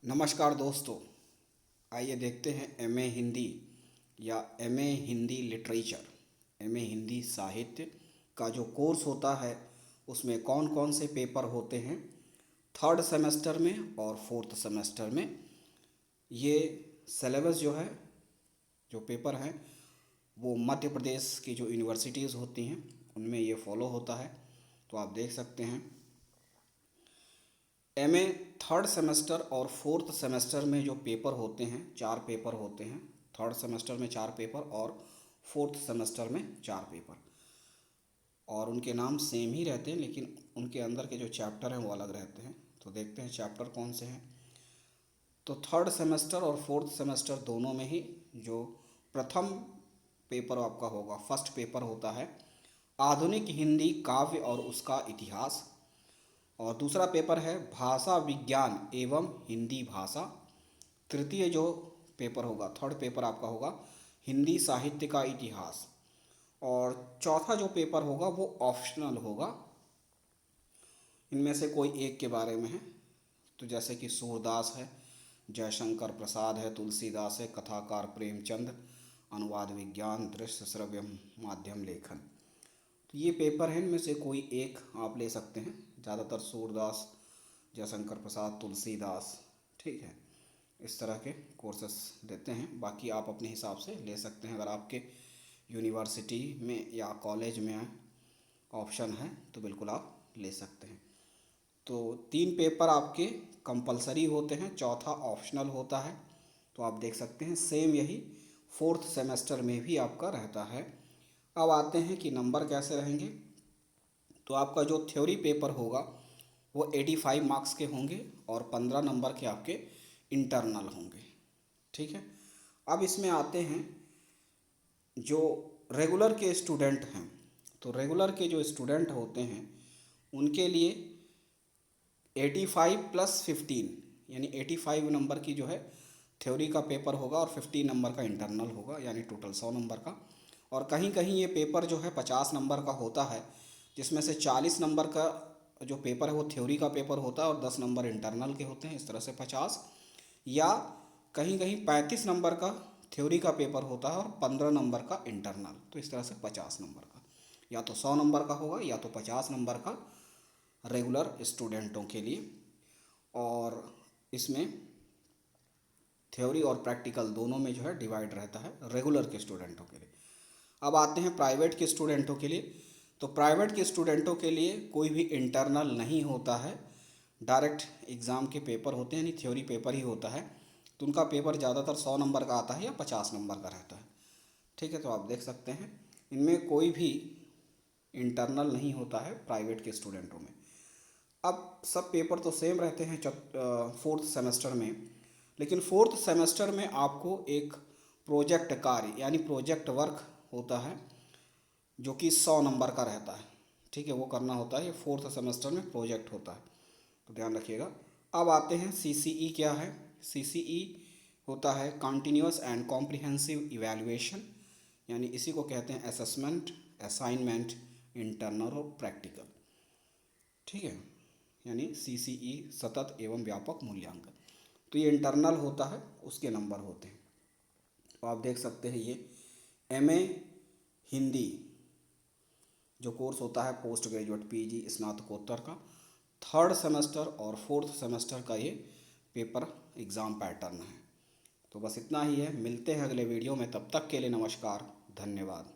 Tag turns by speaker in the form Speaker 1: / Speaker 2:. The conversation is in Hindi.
Speaker 1: नमस्कार दोस्तों, आइए देखते हैं एमए हिंदी या MA Hindi literature, MA Hindi साहित्य का जो कोर्स होता है उसमें कौन कौन से पेपर होते हैं थर्ड सेमेस्टर में और फोर्थ सेमेस्टर में। ये सिलेबस जो है, जो पेपर हैं, वो मध्य प्रदेश की जो यूनिवर्सिटीज़ होती हैं उनमें ये फॉलो होता है। तो आप देख सकते हैं एमए थर्ड सेमेस्टर और फोर्थ सेमेस्टर में जो पेपर होते हैं, 4 पेपर होते हैं। थर्ड सेमेस्टर में 4 पेपर और फोर्थ सेमेस्टर में 4 पेपर, और उनके नाम सेम ही रहते हैं लेकिन उनके अंदर के जो चैप्टर हैं वो अलग रहते हैं। तो देखते हैं चैप्टर कौन से हैं। तो थर्ड सेमेस्टर और फोर्थ सेमेस्टर दोनों में ही जो प्रथम पेपर आपका होगा, फर्स्ट पेपर होता है आधुनिक हिंदी काव्य और उसका इतिहास, और दूसरा पेपर है भाषा विज्ञान एवं हिंदी भाषा। तृतीय जो पेपर होगा, थर्ड पेपर आपका होगा हिंदी साहित्य का इतिहास, और चौथा जो पेपर होगा वो ऑप्शनल होगा। इनमें से कोई एक के बारे में है, तो जैसे कि सूरदास है, जयशंकर प्रसाद है, तुलसीदास है, कथाकार प्रेमचंद, अनुवाद विज्ञान, दृश्य श्रव्य माध्यम लेखन। तो ये पेपर है, इनमें से कोई एक आप ले सकते हैं। ज़्यादातर सूरदास, जयशंकर प्रसाद, तुलसीदास, ठीक है, इस तरह के कोर्सेस देते हैं। बाकी आप अपने हिसाब से ले सकते हैं। अगर आपके यूनिवर्सिटी में या कॉलेज में ऑप्शन है तो बिल्कुल आप ले सकते हैं। तो 3 पेपर आपके कंपलसरी होते हैं, चौथा ऑप्शनल होता है। तो आप देख सकते हैं सेम यही फोर्थ सेमेस्टर में भी आपका रहता है। अब आते हैं कि नंबर कैसे रहेंगे। तो आपका जो थ्योरी पेपर होगा वो 85 मार्क्स के होंगे और 15 नंबर के आपके इंटरनल होंगे, ठीक है। अब इसमें आते हैं जो रेगुलर के स्टूडेंट हैं। तो रेगुलर के जो स्टूडेंट होते हैं उनके लिए 85 प्लस 15 यानी 85 नंबर की जो है थ्योरी का पेपर होगा और 15 नंबर का इंटरनल होगा, यानी टोटल 100 नंबर का। और कहीं कहीं ये पेपर जो है 50 नंबर का होता है, जिसमें से 40 नंबर का जो पेपर है वो थ्योरी का पेपर होता है और 10 नंबर इंटरनल के होते हैं, इस तरह से 50। या कहीं कहीं 35 नंबर का थ्योरी का पेपर होता है और 15 नंबर का इंटरनल, तो इस तरह से 50 नंबर का, या तो 100 नंबर का होगा या तो 50 नंबर का रेगुलर स्टूडेंटों के लिए। और इसमें थ्योरी और प्रैक्टिकल दोनों में जो है डिवाइड रहता है रेगुलर के स्टूडेंटों के लिए। अब आते हैं प्राइवेट के स्टूडेंटों के लिए। तो प्राइवेट के स्टूडेंटों के लिए कोई भी इंटरनल नहीं होता है, डायरेक्ट एग्ज़ाम के पेपर होते हैं, यानी थ्योरी पेपर ही होता है। तो उनका पेपर ज़्यादातर 100 नंबर का आता है या 50 नंबर का रहता है, ठीक है। तो आप देख सकते हैं इनमें कोई भी इंटरनल नहीं होता है प्राइवेट के स्टूडेंटों में। अब सब पेपर तो सेम रहते हैं फोर्थ सेमेस्टर में, लेकिन फोर्थ सेमेस्टर में आपको एक प्रोजेक्ट कार्य यानी प्रोजेक्ट वर्क होता है जो कि 100 नंबर का रहता है, ठीक है, वो करना होता है। ये फोर्थ सेमेस्टर में प्रोजेक्ट होता है, तो ध्यान रखिएगा। अब आते हैं सीसीई क्या है। सीसीई होता है कंटिन्यूअस एंड कॉम्प्रिहेंसिव इवैल्यूएशन, यानी इसी को कहते हैं असेसमेंट, असाइनमेंट, इंटरनल और प्रैक्टिकल, ठीक है, यानी सीसीई सतत एवं व्यापक मूल्यांकन। तो ये इंटरनल होता है, उसके नंबर होते हैं। तो आप देख सकते हैं ये एमए हिंदी जो कोर्स होता है पोस्ट ग्रेजुएट पीजी स्नातकोत्तर का, थर्ड सेमेस्टर और फोर्थ सेमेस्टर का ये पेपर एग्ज़ाम पैटर्न है। तो बस इतना ही है, मिलते हैं अगले वीडियो में, तब तक के लिए नमस्कार, धन्यवाद।